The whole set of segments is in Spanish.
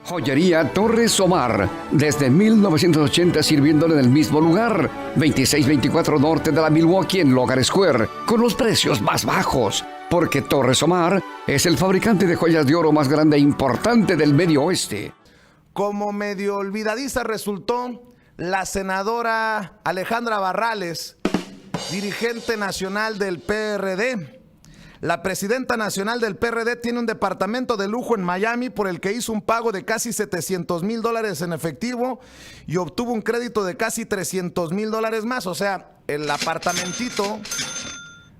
Joyería Torres Omar, desde 1980 sirviéndole en el mismo lugar, 2624 Norte de la Milwaukee en Logan Square, con los precios más bajos, porque Torres Omar es el fabricante de joyas de oro más grande e importante del Medio Oeste. Como medio olvidadiza resultó la senadora Alejandra Barrales, dirigente nacional del PRD. La presidenta nacional del PRD tiene un departamento de lujo en Miami por el que hizo un pago de casi $700,000 en efectivo y obtuvo un crédito de casi $300,000 más. O sea, el apartamentito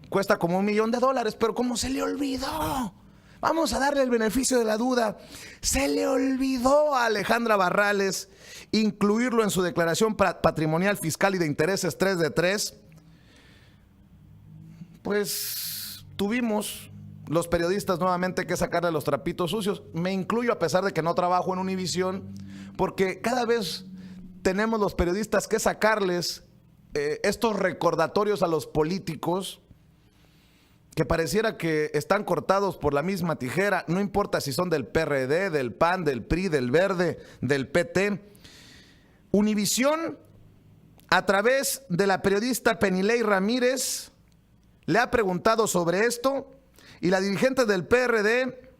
cuesta como $1 millón, pero ¿cómo se le olvidó? Vamos a darle el beneficio de la duda. Se le olvidó a Alejandra Barrales incluirlo en su declaración patrimonial, fiscal y de intereses 3 de 3. Pues tuvimos los periodistas nuevamente que sacarle los trapitos sucios. Me incluyo a pesar de que no trabajo en Univisión, porque cada vez tenemos los periodistas que sacarles estos recordatorios a los políticos que pareciera que están cortados por la misma tijera, no importa si son del PRD, del PAN, del PRI, del Verde, del PT. Univisión, a través de la periodista Penilei Ramírez, le ha preguntado sobre esto y la dirigente del PRD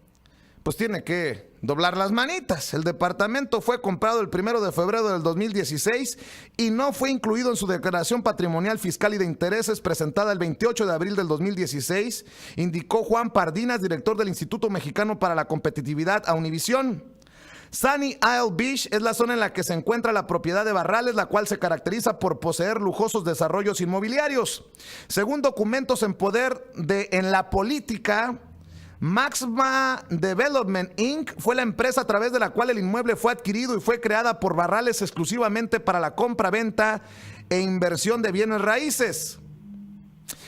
pues tiene que doblar las manitas. El departamento fue comprado el 1 de febrero del 2016 y no fue incluido en su declaración patrimonial, fiscal y de intereses presentada el 28 de abril del 2016, indicó Juan Pardinas, director del Instituto Mexicano para la Competitividad, a Univisión. Sunny Isle Beach es la zona en la que se encuentra la propiedad de Barrales, la cual se caracteriza por poseer lujosos desarrollos inmobiliarios. Según documentos en poder de En la Política, Maxma Development Inc. fue la empresa a través de la cual el inmueble fue adquirido y fue creada por Barrales exclusivamente para la compra, venta e inversión de bienes raíces.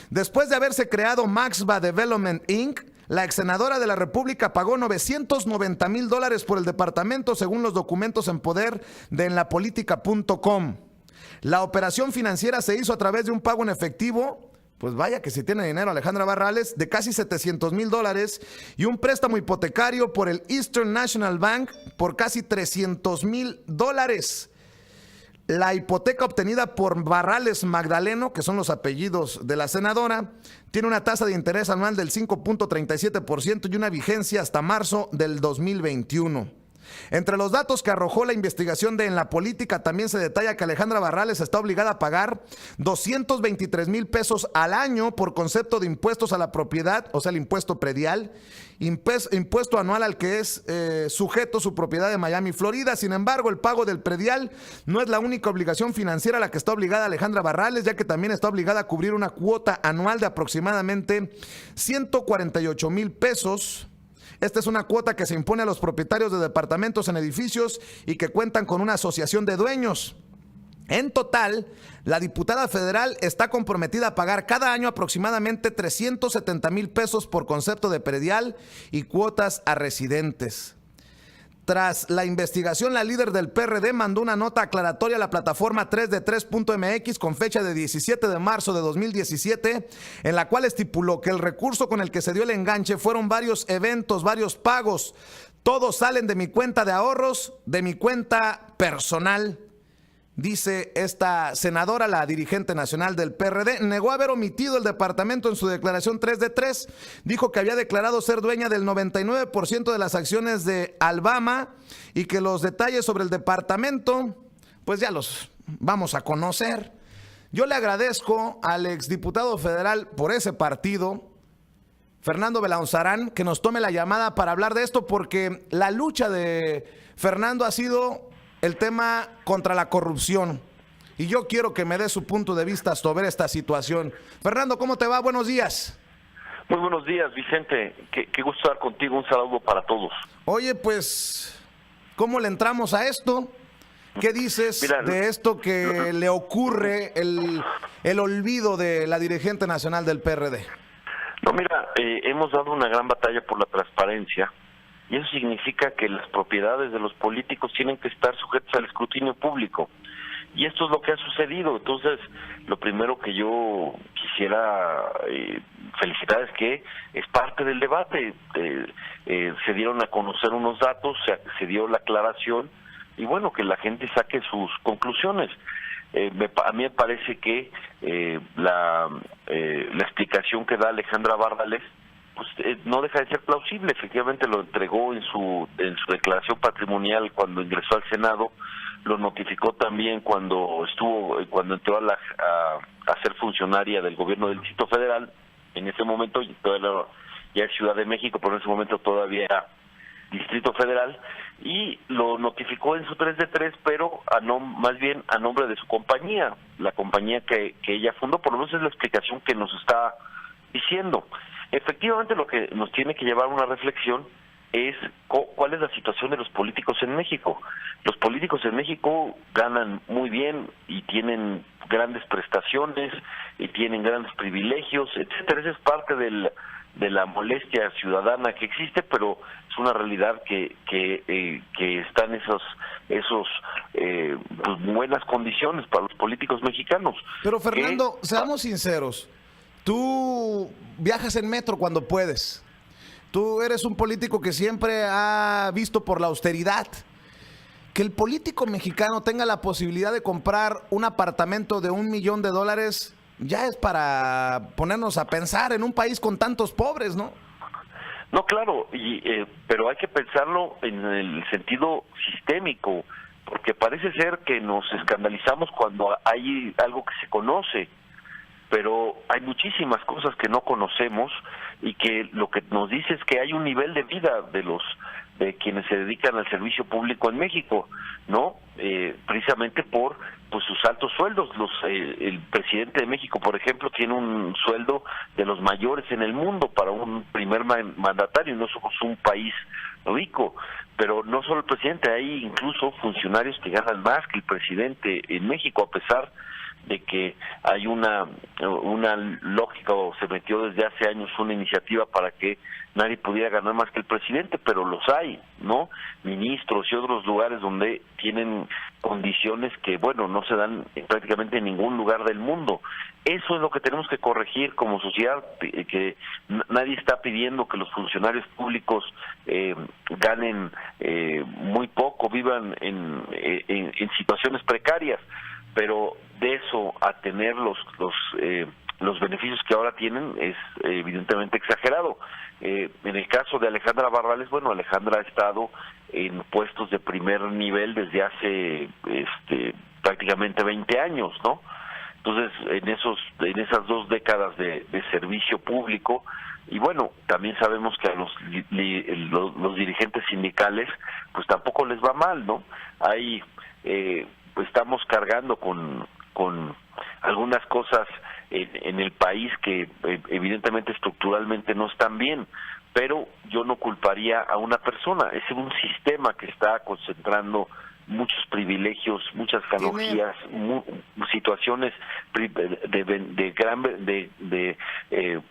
Después de haberse creado Maxma Development Inc., la ex senadora de la República pagó $990,000 por el departamento, según los documentos en poder de enlapolitica.com. La operación financiera se hizo a través de un pago en efectivo, pues vaya que si tiene dinero Alejandra Barrales, de casi $700,000 y un préstamo hipotecario por el Eastern National Bank por casi $300,000. La hipoteca obtenida por Barrales Magdaleno, que son los apellidos de la senadora, tiene una tasa de interés anual del 5.37% y una vigencia hasta marzo del 2021. Entre los datos que arrojó la investigación de En la Política también se detalla que Alejandra Barrales está obligada a pagar $223,000 al año por concepto de impuestos a la propiedad, o sea, el impuesto predial, impuesto anual al que es sujeto su propiedad de Miami, Florida. Sin embargo, el pago del predial no es la única obligación financiera a la que está obligada Alejandra Barrales, ya que también está obligada a cubrir una cuota anual de aproximadamente $148,000. Esta es una cuota que se impone a los propietarios de departamentos en edificios y que cuentan con una asociación de dueños. En total, la diputada federal está comprometida a pagar cada año aproximadamente $370,000 por concepto de predial y cuotas a residentes. Tras la investigación, la líder del PRD mandó una nota aclaratoria a la plataforma 3de3.mx con fecha de 17 de marzo de 2017, en la cual estipuló que el recurso con el que se dio el enganche fueron varios eventos, varios pagos. Todos salen de mi cuenta de ahorros, de mi cuenta personal. Dice esta senadora, la dirigente nacional del PRD, negó haber omitido el departamento en su declaración 3 de 3. Dijo que había declarado ser dueña del 99% de las acciones de Alabama y que los detalles sobre el departamento, pues ya los vamos a conocer. Yo le agradezco al exdiputado federal por ese partido, Fernando Belaunzarán, que nos tome la llamada para hablar de esto, porque la lucha de Fernando ha sido el tema contra la corrupción. Y yo quiero que me dé su punto de vista sobre esta situación. Fernando, ¿cómo te va? Buenos días. Muy buenos días, Vicente. Qué gusto estar contigo. Un saludo para todos. Oye, pues, ¿cómo le entramos a esto? ¿Qué dices de esto que le ocurre el olvido de la dirigente nacional del PRD? No, mira, hemos dado una gran batalla por la transparencia. Y eso significa que las propiedades de los políticos tienen que estar sujetas al escrutinio público. Y esto es lo que ha sucedido. Entonces, lo primero que yo quisiera felicitar es que es parte del debate. Se dieron a conocer unos datos, se dio la aclaración, y bueno, que la gente saque sus conclusiones. A mí me parece que la explicación que da Alejandra Bardales pues no deja de ser plausible. Efectivamente lo entregó en su declaración patrimonial cuando ingresó al Senado, lo notificó también cuando entró a ser funcionaria del gobierno del Distrito Federal. En ese momento ya es Ciudad de México, pero en ese momento todavía era Distrito Federal, y lo notificó en su 3 de 3, pero más bien a nombre de su compañía, la compañía que ella fundó. Por lo menos es la explicación que nos está diciendo. Efectivamente, lo que nos tiene que llevar a una reflexión es cuál es la situación de los políticos en México. Los políticos en México ganan muy bien y tienen grandes prestaciones y tienen grandes privilegios, etcétera. Esa es parte de la molestia ciudadana que existe, pero es una realidad que están esos pues, buenas condiciones para los políticos mexicanos. Pero Fernando, seamos sinceros, tú viajas en metro cuando puedes. Tú eres un político que siempre ha visto por la austeridad. Que el político mexicano tenga la posibilidad de comprar un apartamento de $1 millón ya es para ponernos a pensar en un país con tantos pobres, ¿no? No, claro, pero hay que pensarlo en el sentido sistémico, porque parece ser que nos escandalizamos cuando hay algo que se conoce, pero hay muchísimas cosas que no conocemos y que lo que nos dice es que hay un nivel de vida de quienes se dedican al servicio público en México, ¿no? Precisamente por pues sus altos sueldos. El presidente de México, por ejemplo, tiene un sueldo de los mayores en el mundo para un primer mandatario. No somos un país rico, pero no solo el presidente, hay incluso funcionarios que ganan más que el presidente en México, a pesar de que hay una lógica, o se metió desde hace años una iniciativa para que nadie pudiera ganar más que el presidente, pero los hay, ¿no? Ministros y otros lugares donde tienen condiciones que, bueno, no se dan prácticamente en ningún lugar del mundo. Eso es lo que tenemos que corregir como sociedad, que nadie está pidiendo que los funcionarios públicos ganen muy poco, vivan en situaciones precarias, pero de eso a tener los beneficios que ahora tienen es evidentemente exagerado. En el caso de Alejandra Bardales, bueno, Alejandra ha estado en puestos de primer nivel desde hace prácticamente 20 años, ¿no? Entonces, en esas 2 décadas de servicio público, y bueno, también sabemos que a los dirigentes sindicales pues tampoco les va mal, ¿no? Hay pues estamos cargando con algunas cosas en el país que evidentemente estructuralmente no están bien, pero yo no culparía a una persona. Es un sistema que está concentrando muchos privilegios, muchas canonjías, situaciones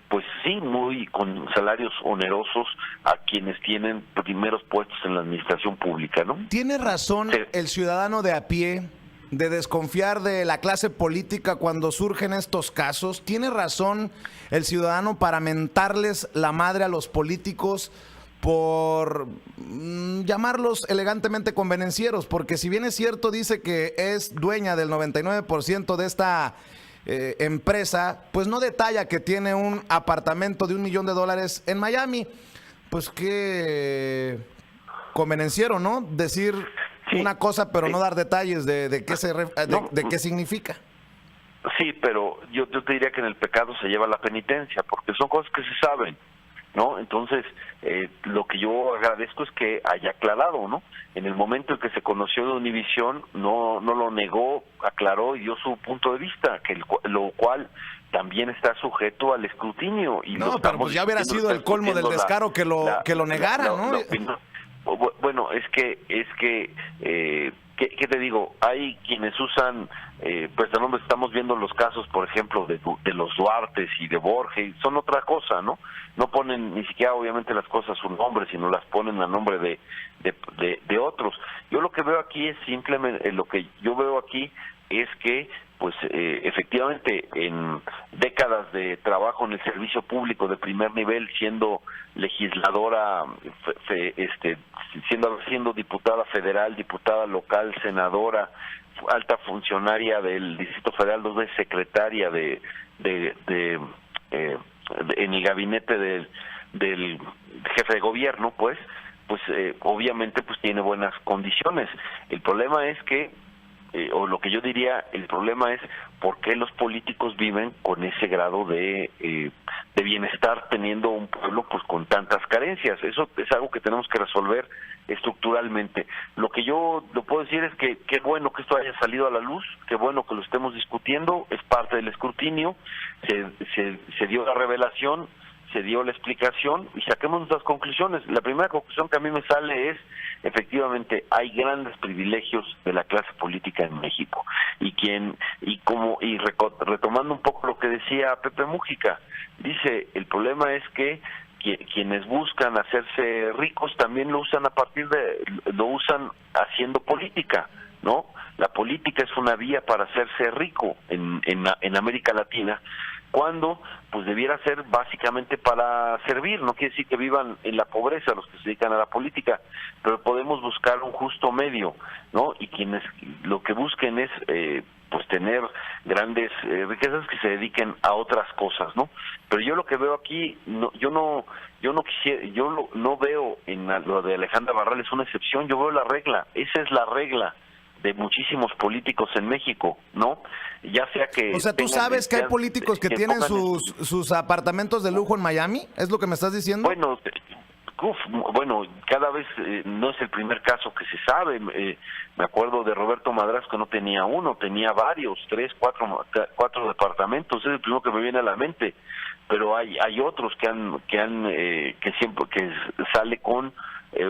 pues sí, muy con salarios onerosos a quienes tienen primeros puestos en la administración pública, ¿no? ¿Tiene razón el ciudadano de a pie de desconfiar de la clase política cuando surgen estos casos? ¿Tiene razón el ciudadano para mentarles la madre a los políticos por llamarlos elegantemente convenencieros? Porque si bien es cierto, dice que es dueña del 99% de esta empresa, pues no detalla que tiene un apartamento de $1 millón en Miami. Pues qué convenenciero, ¿no? Decir una cosa pero no dar detalles de qué significa. Sí, pero yo te diría que en el pecado se lleva la penitencia, porque son cosas que se saben, ¿no? Entonces, lo que yo agradezco es que haya aclarado, ¿no? En el momento en que se conoció de Univisión, no lo negó, aclaró y dio su punto de vista, lo cual también está sujeto al escrutinio. Y no, pero pues ya hubiera sido el colmo del descaro que lo negara, ¿no? Bueno, es que ¿qué te digo? Hay quienes usan, pues estamos viendo los casos, por ejemplo, de los Duartes y de Borges, son otra cosa, ¿no? No ponen ni siquiera, obviamente, las cosas a su nombre, sino las ponen a nombre de otros. Yo lo que veo aquí es simplemente, lo que yo veo aquí es que pues efectivamente en décadas de trabajo en el servicio público de primer nivel, siendo legisladora, siendo diputada federal, diputada local, senadora, alta funcionaria del Distrito Federal, 2 veces secretaria en el gabinete del jefe de gobierno, pues obviamente pues tiene buenas condiciones. El problema es que o lo que yo diría, el problema es por qué los políticos viven con ese grado de bienestar teniendo un pueblo pues con tantas carencias. Eso es algo que tenemos que resolver estructuralmente. Lo que yo lo puedo decir es que qué bueno que esto haya salido a la luz, qué bueno que lo estemos discutiendo, es parte del escrutinio, se dio la revelación, se dio la explicación y saquemos nuestras conclusiones. La primera conclusión que a mí me sale es, efectivamente, hay grandes privilegios de la clase política en México. Retomando un poco lo que decía Pepe Mújica, dice, el problema es que quienes buscan hacerse ricos también lo usan lo usan haciendo política, ¿no? La política es una vía para hacerse rico en América Latina, cuando pues debiera ser básicamente para servir. No quiere decir que vivan en la pobreza los que se dedican a la política, pero podemos buscar un justo medio, ¿no? Y quienes lo que busquen es pues tener grandes riquezas, que se dediquen a otras cosas, ¿no? Pero yo lo que veo aquí, yo no veo en lo de Alejandra Barrales una excepción, yo veo la regla. Esa es la regla de muchísimos políticos en México, ¿no? Ya sea que... O sea, ¿tú sabes que hay políticos que tienen sus apartamentos de lujo en Miami? ¿Es lo que me estás diciendo? Bueno, cada vez no es el primer caso que se sabe. Me acuerdo de Roberto Madrazo, que no tenía uno, tenía varios, 3, 4 departamentos. Es el primero que me viene a la mente. Pero hay otros que siempre sale con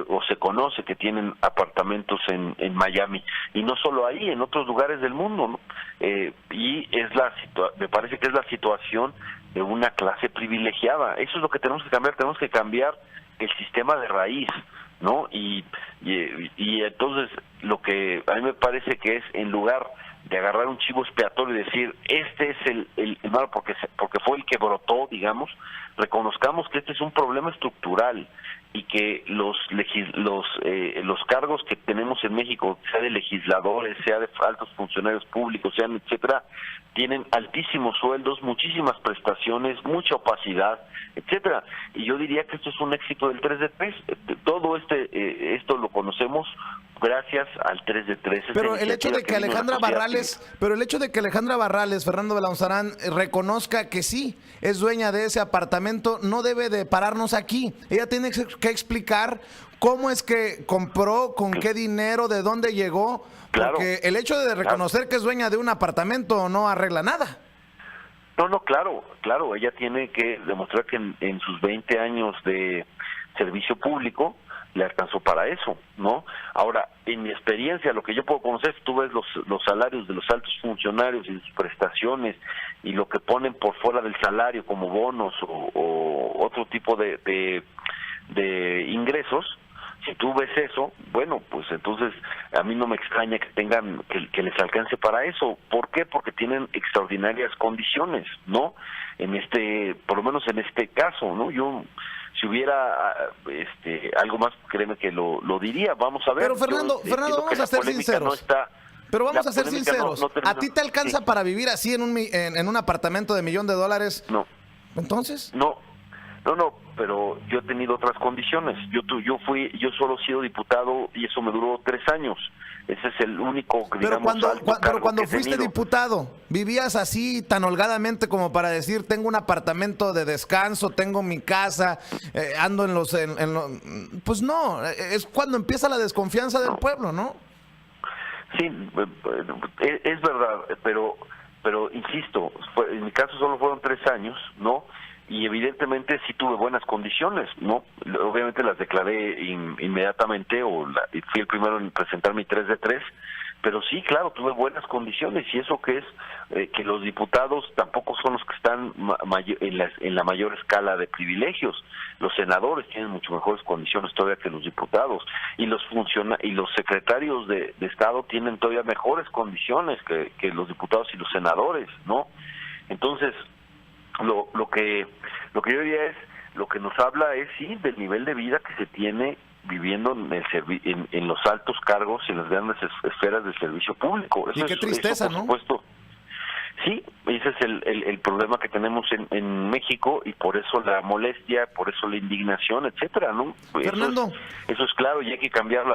o se conoce que tienen apartamentos en Miami, y no solo ahí, en otros lugares del mundo, ¿no? Y me parece que es la situación de una clase privilegiada. Eso es lo que tenemos que cambiar el sistema de raíz, ¿no? Y entonces lo que a mí me parece que es, en lugar de agarrar un chivo expiatorio y decir, este es el malo porque fue el que brotó, digamos, reconozcamos que este es un problema estructural, y que los cargos que tenemos en México, sea de legisladores, sea de altos funcionarios públicos, sean etcétera, tienen altísimos sueldos, muchísimas prestaciones, mucha opacidad, etcétera. Y yo diría que esto es un éxito del 3 de 3. Todo esto lo conocemos gracias al 3 de 3. Pero el hecho de que Alejandra Barrales, Fernando Belanzarán, reconozca que sí es dueña de ese apartamento, no debe de pararnos aquí. Ella tiene que explicar cómo es que compró, con qué dinero, de dónde llegó, porque el hecho de reconocer que es dueña de un apartamento no arregla nada. No, claro, ella tiene que demostrar que en sus 20 años de servicio público le alcanzó para eso, ¿no? Ahora, en mi experiencia, lo que yo puedo conocer, tú ves los salarios de los altos funcionarios y sus prestaciones y lo que ponen por fuera del salario como bonos o otro tipo de ingresos. Si tú ves eso, bueno, pues entonces a mí no me extraña que tengan que les alcance para eso. ¿Por qué? Porque tienen extraordinarias condiciones, ¿no? Por lo menos en este caso, ¿no? Yo, si hubiera algo más, créeme que lo diría. Vamos a ver. Pero Fernando, vamos a ser sinceros. Pero vamos a ser sinceros. ¿A ti te alcanza para vivir así en un apartamento de $1 millón? No. ¿Entonces? No, pero yo he tenido otras condiciones. Yo solo he sido diputado y eso me duró 3 años. Ese es el único, digamos, pero cuando fuiste diputado, ¿vivías así tan holgadamente como para decir, tengo un apartamento de descanso, tengo mi casa, ando pues no, es cuando empieza la desconfianza del pueblo, ¿no? Sí, es verdad, pero insisto, en mi caso solo fueron 3 años, ¿no? Y evidentemente sí tuve buenas condiciones, ¿no? Obviamente las declaré inmediatamente, fui el primero en presentar mi 3 de 3, pero sí, claro, tuve buenas condiciones, y eso que es que los diputados tampoco son los que están en la mayor escala de privilegios. Los senadores tienen mucho mejores condiciones todavía que los diputados, y los secretarios de Estado tienen todavía mejores condiciones que los diputados y los senadores, ¿no? Entonces, lo que yo diría es, lo que nos habla es sí del nivel de vida que se tiene viviendo en los altos cargos y en las grandes esferas del servicio público. Y qué tristeza, eso, por ¿no? Supuesto, sí, ese es el problema que tenemos en México, y por eso la molestia, por eso la indignación, etcétera, ¿no? Fernando, eso es claro, y hay que cambiar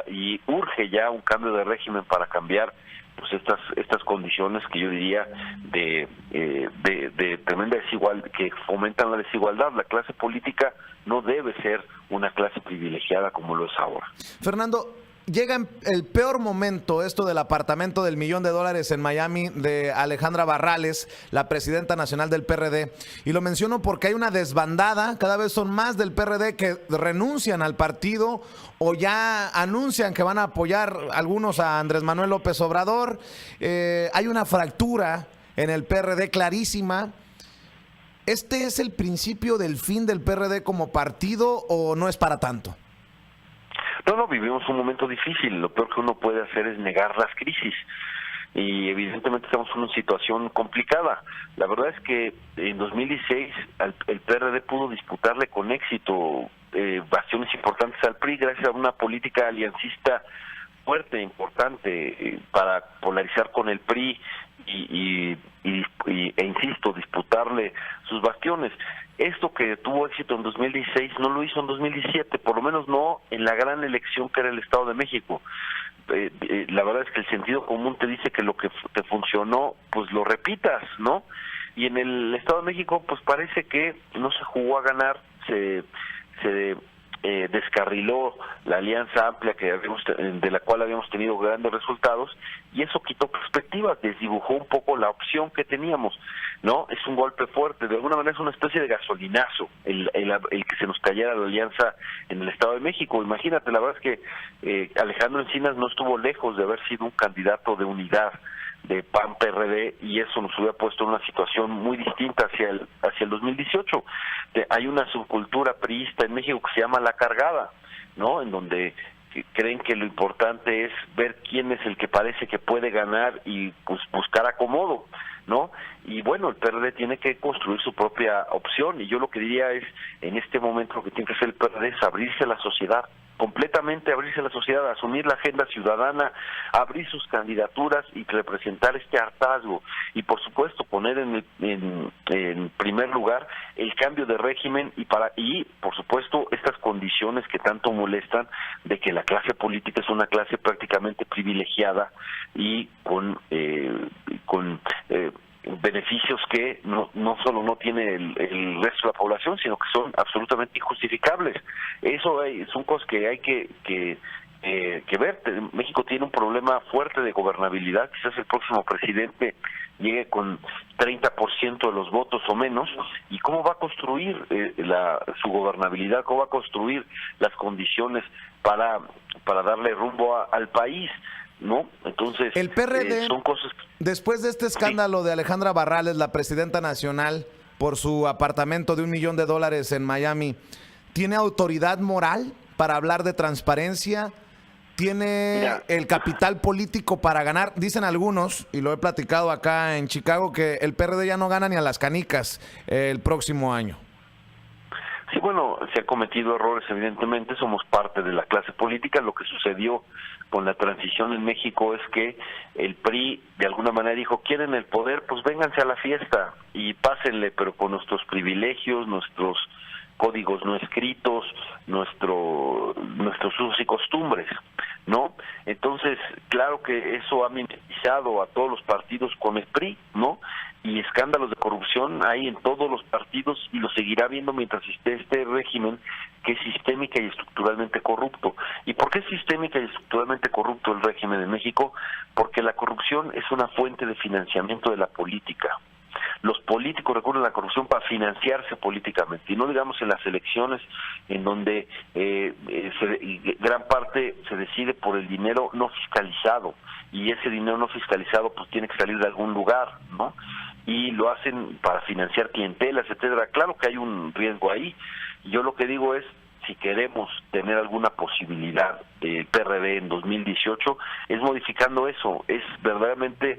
y urge ya un cambio de régimen para cambiar pues estas condiciones que yo diría de tremenda desigualdad, que fomentan la desigualdad. La clase política no debe ser una clase privilegiada como lo es ahora. Fernando, llega en el peor momento esto del apartamento del $1,000,000 en Miami de Alejandra Barrales, la presidenta nacional del PRD. Y lo menciono porque hay una desbandada, cada vez son más del PRD que renuncian al partido o ya anuncian que van a apoyar algunos a Andrés Manuel López Obrador. Hay una fractura en el PRD clarísima. ¿Este es el principio del fin del PRD como partido o no es para tanto? No, vivimos un momento difícil. Lo peor que uno puede hacer es negar las crisis. Y evidentemente estamos en una situación complicada. La verdad es que en 2016 el PRD pudo disputarle con éxito bastiones importantes al PRI gracias a una política aliancista fuerte, importante, para polarizar con el PRI e insisto, disputarle sus bastiones. Esto que tuvo éxito en 2016 no lo hizo en 2017, por lo menos no en la gran elección que era el Estado de México. La verdad es que el sentido común te dice que lo que te funcionó, pues lo repitas, ¿no? Y en el Estado de México, pues parece que no se jugó a ganar, se descarriló la alianza amplia de la cual habíamos tenido grandes resultados, y eso quitó perspectivas, desdibujó un poco la opción que teníamos, ¿no? Es un golpe fuerte, de alguna manera es una especie de gasolinazo el que se nos cayera la alianza en el Estado de México. Imagínate, la verdad es que Alejandro Encinas no estuvo lejos de haber sido un candidato de unidad de PAN-PRD, y eso nos hubiera puesto en una situación muy distinta hacia el 2018. Hay una subcultura priista en México que se llama la cargada, ¿no? En donde creen que lo importante es ver quién es el que parece que puede ganar y pues buscar acomodo, ¿no? Y bueno, el PRD tiene que construir su propia opción, y yo lo que diría es, en este momento lo que tiene que hacer el PRD es abrirse a la sociedad, completamente abrirse a la sociedad, asumir la agenda ciudadana, abrir sus candidaturas y representar este hartazgo, y por supuesto poner en primer lugar el cambio de régimen y por supuesto estas condiciones que tanto molestan de que la clase política es una clase prácticamente privilegiada y con beneficios que no solo no tiene el resto de la población, sino que son absolutamente injustificables. Eso son cosas que hay que ver. México tiene un problema fuerte de gobernabilidad. Quizás el próximo presidente llegue con 30% de los votos o menos, y cómo va a construir su gobernabilidad, cómo va a construir las condiciones para darle rumbo al país, ¿no? Entonces, el PRD, son cosas. Después de este escándalo de Alejandra Barrales, la presidenta nacional, por su apartamento de $1,000,000 en Miami, ¿tiene autoridad moral para hablar de transparencia? ¿Tiene el capital político para ganar? Dicen algunos, y lo he platicado acá en Chicago, que el PRD ya no gana ni a las canicas el próximo año. Sí, bueno, se han cometido errores, evidentemente, somos parte de la clase política. Lo que sucedió con la transición en México es que el PRI de alguna manera dijo, quieren el poder, pues vénganse a la fiesta y pásenle, pero con nuestros privilegios, nuestros códigos no escritos, nuestros usos y costumbres, ¿no? Entonces, claro que eso ha mimetizado a todos los partidos con el PRI, ¿no? Y escándalos de corrupción hay en todos los partidos, y lo seguirá habiendo mientras esté este régimen que es sistémica y estructuralmente corrupto. ¿Y por qué es sistémica y estructuralmente corrupto el régimen en México? Porque la corrupción es una fuente de financiamiento de la política. los políticos recurren a la corrupción para financiarse políticamente, y no digamos en las elecciones en donde gran parte se decide por el dinero no fiscalizado, y ese dinero no fiscalizado pues tiene que salir de algún lugar, ¿no? Y lo hacen para financiar clientelas, etcétera. Claro que hay un riesgo ahí. Yo lo que digo es, si queremos tener alguna posibilidad del PRD en 2018, es modificando eso, es verdaderamente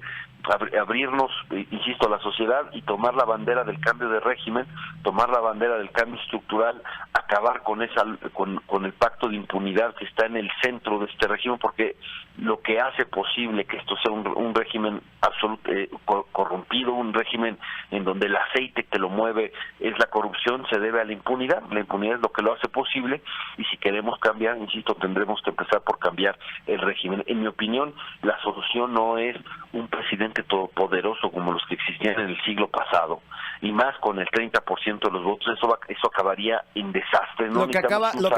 abrirnos, insisto, a la sociedad y tomar la bandera del cambio de régimen, tomar la bandera del cambio estructural, acabar con con el pacto de impunidad que está en el centro de este régimen, porque lo que hace posible que esto sea un régimen corrompido, un régimen en donde el aceite que lo mueve es la corrupción, se debe a la impunidad. La impunidad es lo que lo hace posible, y si queremos cambiar, insisto, tendremos que empezar por cambiar el régimen. En mi opinión, la solución no es un presidente todopoderoso como los que existían en el siglo pasado, y más con el 30% de los votos. Eso acabaría en desastre, ¿no? Lo que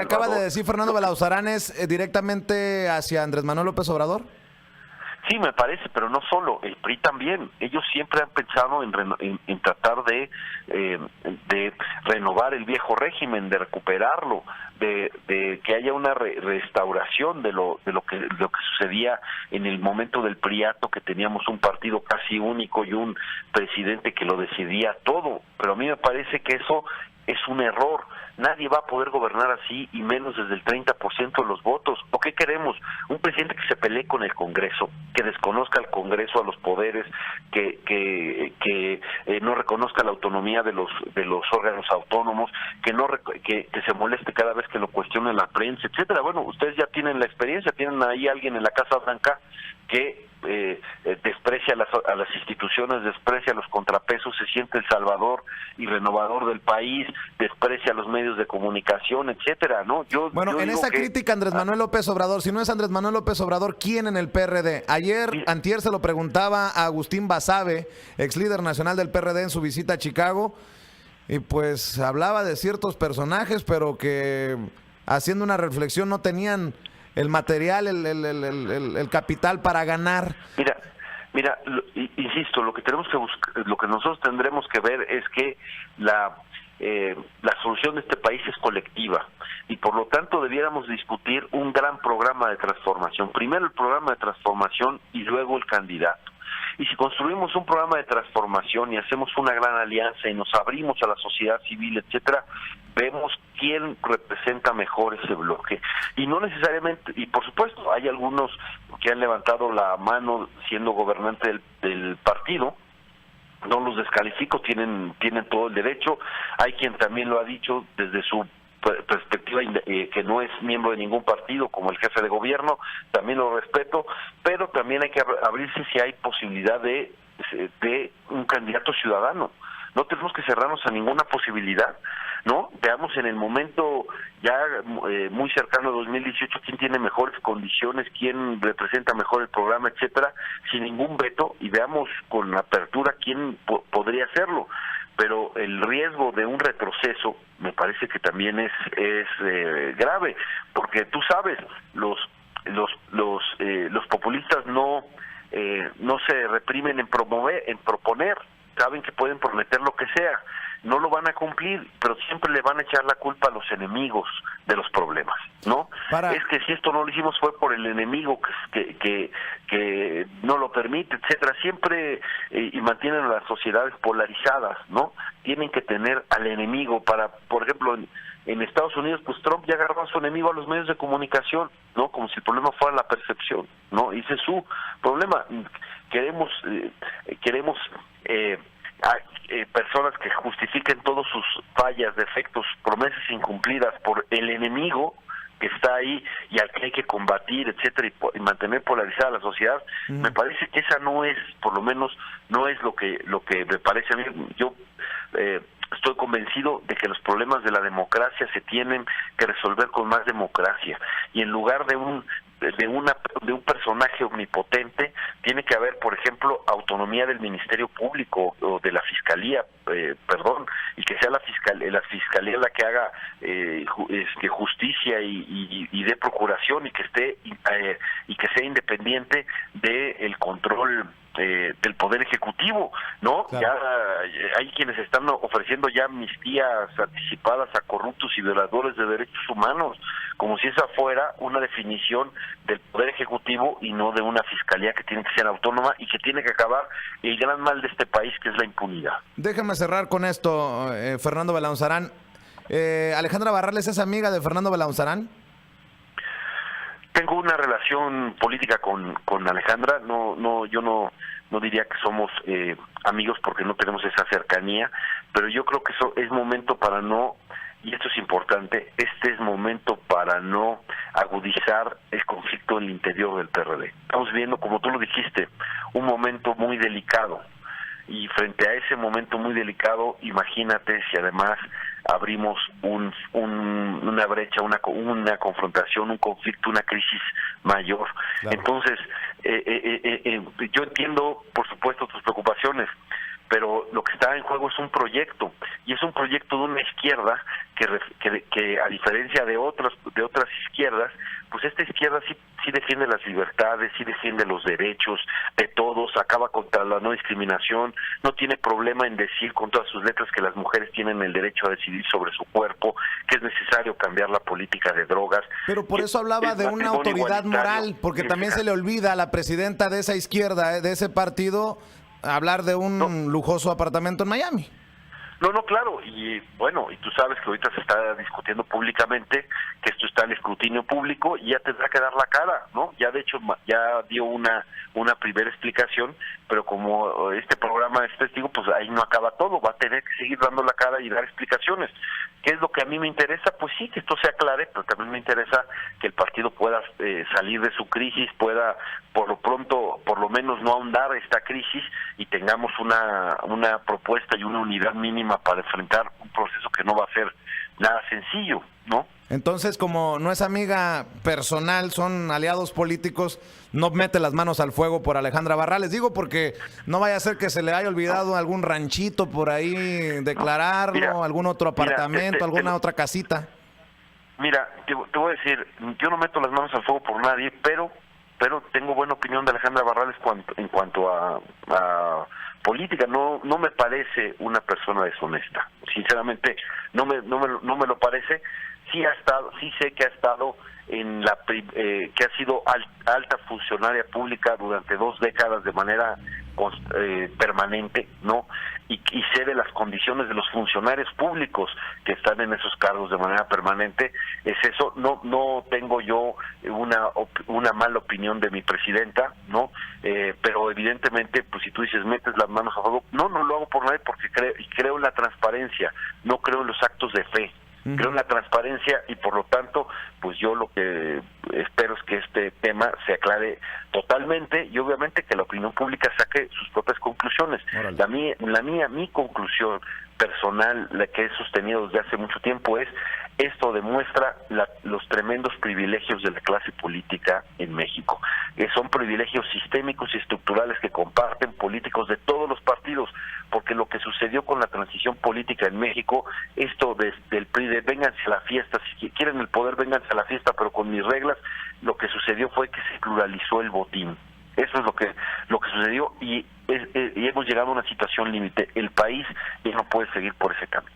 acaba de decir Fernando Belauzarán es directamente hacia Andrés Manuel López Obrador. Sí, me parece, pero no solo, el PRI también. Ellos siempre han pensado en tratar de renovar el viejo régimen, de recuperarlo, de que haya una restauración de lo que sucedía en el momento del priato, que teníamos un partido casi único y un presidente que lo decidía todo. Pero a mí me parece que eso es un error. Nadie va a poder gobernar así, y menos desde el 30% de los votos. ¿O qué queremos? Un presidente que se pelee con el Congreso, que desconozca al Congreso, a los poderes, que no reconozca la autonomía de los órganos autónomos, que se moleste cada vez que lo cuestione la prensa, etcétera. Bueno, ustedes ya tienen la experiencia, tienen ahí alguien en la Casa Blanca que desprecia a las instituciones, desprecia a los contrapesos, se siente el salvador y renovador del país, desprecia a los medios de comunicación, etcétera, ¿no? En esa crítica Andrés Manuel López Obrador, si no es Andrés Manuel López Obrador, ¿quién en el PRD? Antier se lo preguntaba a Agustín Basabe, ex líder nacional del PRD, en su visita a Chicago, y pues hablaba de ciertos personajes, pero que haciendo una reflexión no tenían el material, el capital para ganar. Mira, insisto, lo que tenemos que buscar, lo que nosotros tendremos que ver es que la solución de este país es colectiva, y por lo tanto debiéramos discutir un gran programa de transformación. Primero el programa de transformación y luego el candidato. Y si construimos un programa de transformación y hacemos una gran alianza y nos abrimos a la sociedad civil, etcétera, vemos quién representa mejor ese bloque. Y no necesariamente, y por supuesto, hay algunos que han levantado la mano siendo gobernante del partido. No los descalifico, tienen todo el derecho. Hay quien también lo ha dicho desde su perspectiva, que no es miembro de ningún partido, como el jefe de gobierno, también lo respeto, pero también hay que abrirse si hay posibilidad de un candidato ciudadano. No tenemos que cerrarnos a ninguna posibilidad, ¿no? Veamos en el momento ya muy cercano a 2018 quién tiene mejores condiciones, quién representa mejor el programa, etcétera, sin ningún veto, y veamos con apertura quién podría hacerlo. Pero el riesgo de un retroceso me parece que también es grave, porque tú sabes, los populistas no se reprimen en proponer, saben que pueden prometer lo que sea, no lo van a cumplir, pero siempre le van a echar la culpa a los enemigos de los problemas, ¿no? Es que si esto no lo hicimos fue por el enemigo que no lo permite, etcétera. Siempre y mantienen a las sociedades polarizadas, ¿no? Tienen que tener al enemigo por ejemplo, en Estados Unidos, pues Trump ya agarró a su enemigo a los medios de comunicación, ¿no? Como si el problema fuera la percepción, ¿no? Y ese es su problema. Queremos personas que justifiquen todas sus fallas, defectos, promesas incumplidas por el enemigo que está ahí y al que hay que combatir, etcétera, y mantener polarizada la sociedad. Me parece que esa no es, por lo menos, no es lo que me parece a mí. Yo estoy convencido de que los problemas de la democracia se tienen que resolver con más democracia, y en lugar de un personaje omnipotente tiene que haber, por ejemplo, autonomía del Ministerio Público o de la Fiscalía, y que sea la Fiscalía la que haga justicia y de procuración, y que sea independiente del control del Poder Ejecutivo, ¿no? Claro. Ya hay quienes están ofreciendo ya amnistías anticipadas a corruptos y violadores de derechos humanos, como si esa fuera una definición del Poder Ejecutivo y no de una fiscalía que tiene que ser autónoma y que tiene que acabar el gran mal de este país, que es la impunidad. Déjame cerrar con esto, Fernando Belaunzarán. ¿Alejandra Barrales es amiga de Fernando Belaunzarán? Tengo una relación política con Alejandra, yo no diría que somos amigos porque no tenemos esa cercanía, pero yo creo que eso es momento para no, y esto es importante, este es momento para no agudizar el conflicto en el interior del PRD. Estamos viviendo, como tú lo dijiste, un momento muy delicado, y frente a ese momento muy delicado, imagínate si además abrimos una brecha, una confrontación, un conflicto, una crisis mayor. Claro. Entonces, yo entiendo, por supuesto, tus preocupaciones, pero lo que está en juego es un proyecto, y es un proyecto de una izquierda que a diferencia de otras izquierdas, pues esta izquierda sí defiende las libertades, sí defiende los derechos de todos, acaba contra la no discriminación, no tiene problema en decir con todas sus letras que las mujeres tienen el derecho a decidir sobre su cuerpo, que es necesario cambiar la política de drogas. Pero por eso hablaba de una autoridad moral, porque también se le olvida a la presidenta de esa izquierda, de ese partido, hablar de un lujoso apartamento en Miami. No, claro, y bueno, y tú sabes que ahorita se está discutiendo públicamente que esto está en escrutinio público y ya tendrá que dar la cara, ¿no? Ya de hecho ya dio una primera explicación, pero como este programa es testigo, pues ahí no acaba todo, va a tener que seguir dando la cara y dar explicaciones. ¿Qué es lo que a mí me interesa? Pues sí, que esto se aclare, pero también me interesa que el partido pueda salir de su crisis, pueda por lo pronto, por lo menos no ahondar esta crisis y tengamos una propuesta y una unidad mínima para enfrentar un proceso que no va a ser nada sencillo, ¿no? Entonces, como no es amiga personal, son aliados políticos, no mete las manos al fuego por Alejandra Barrales. Digo porque no vaya a ser que se le haya olvidado algún ranchito por ahí declararlo, mira, algún otro apartamento, alguna otra casita. Mira, te voy a decir, yo no meto las manos al fuego por nadie, pero tengo buena opinión de Alejandra Barrales en cuanto a política. No me parece una persona deshonesta. Sinceramente, no me lo parece. Sí sé que ha estado que ha sido alta funcionaria pública durante 2 décadas de manera permanente, ¿no? Y sé de las condiciones de los funcionarios públicos que están en esos cargos de manera permanente. Es eso. No tengo yo una mala opinión de mi presidenta, ¿no? Pero evidentemente, pues si tú dices metes las manos a fuego, no lo hago por nadie porque creo en la transparencia, no creo en los actos de fe. Creo en la transparencia y por lo tanto, pues yo lo que espero es que este tema se aclare totalmente y obviamente que la opinión pública saque sus propias conclusiones. Mi conclusión personal, la que he sostenido desde hace mucho tiempo, es esto demuestra los tremendos privilegios de la clase política en México. Son privilegios sistémicos y estructurales que comparten políticos de todos los partidos, porque lo que sucedió con la transición política en México, esto desde el PRI de vénganse a la fiesta, si quieren el poder, vénganse a la fiesta, pero con mis reglas, lo que sucedió fue que se pluralizó el botín. Eso es lo que sucedió y hemos llegado a una situación límite. El país ya no puede seguir por ese camino.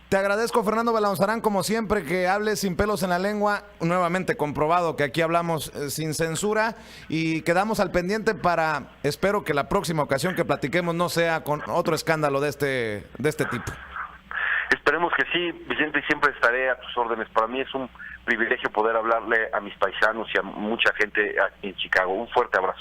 Te agradezco, Fernando Belaunzarán, como siempre, que hables sin pelos en la lengua. Nuevamente comprobado que aquí hablamos sin censura y quedamos al pendiente espero que la próxima ocasión que platiquemos no sea con otro escándalo de este tipo. Esperemos que sí, Vicente, y siempre estaré a tus órdenes. Para mí es un privilegio poder hablarle a mis paisanos y a mucha gente en Chicago. Un fuerte abrazo.